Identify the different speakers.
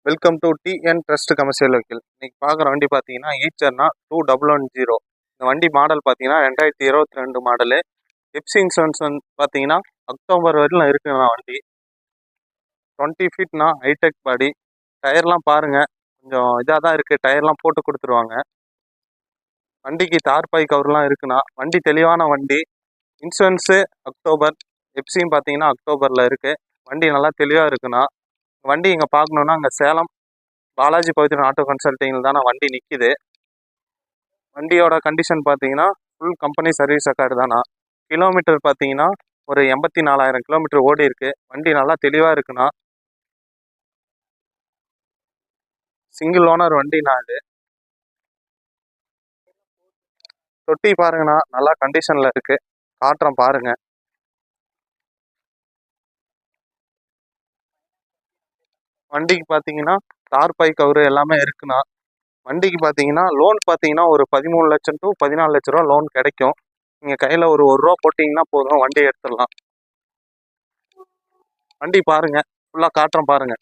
Speaker 1: Welcome to TN trust commercial vehicle. இன்னைக்கு பார்க்குற வண்டி பார்த்தீங்கன்னா ஈச்சர்னா 2110. இந்த வண்டி மாடல் பார்த்தீங்கன்னா 2022 மாடலு. எப்சி இன்சூரன்ஸ் வந்து பார்த்தீங்கன்னா அக்டோபர் வரையிலும் இருக்குண்ணா வண்டி. 20 ஃபீட்னா ஹைடெக் பாடி. டயர்லாம் பாருங்கள், கொஞ்சம் இதாக தான் இருக்குது. டயர்லாம் போட்டு கொடுத்துருவாங்க. வண்டிக்கு தார்பாய் கவர்லாம் இருக்குண்ணா. வண்டி தெளிவான வண்டி. இன்சூரன்ஸு அக்டோபர், எப்சியும் பார்த்தீங்கன்னா அக்டோபரில் இருக்குது. வண்டி நல்லா தெளிவாக இருக்குண்ணா. வண்டி இங்கே பார்க்கணுன்னா அங்கே சேலம் பாலாஜி பவித்ரன் ஆட்டோ கன்சல்ட்டிங்கில் தானே வண்டி நிற்கிது. வண்டியோட கண்டிஷன் பார்த்தீங்கன்னா ஃபுல் கம்பெனி சர்வீஸ் ரெக்கார்டு தானா. கிலோமீட்டர் பார்த்தீங்கன்னா ஒரு 84,000 கிலோமீட்டர் ஓடி இருக்கு. வண்டி நல்லா தெளிவாக இருக்குண்ணா. சிங்கிள் ஓனர் வண்டிண்ணா இது. தொட்டி பாருங்கண்ணா, நல்லா கண்டிஷனில் இருக்குது. காட்டுறேன் பாருங்க. வண்டிக்கு பார்த்தீங்கன்னா தார்பாய் கவுரு எல்லாமே இருக்குண்ணா. வண்டிக்கு பார்த்தீங்கன்னா லோன் பார்த்தீங்கன்னா ஒரு 13 லட்சம் டு 14 லட்ச ரூபா லோன் கிடைக்கும். நீங்கள் கையில் ஒரு ரூபா போட்டிங்கன்னா போதும், வண்டி எடுத்துடலாம். வண்டி பாருங்க, ஃபுல்லாக காட்டுறேன் பாருங்க.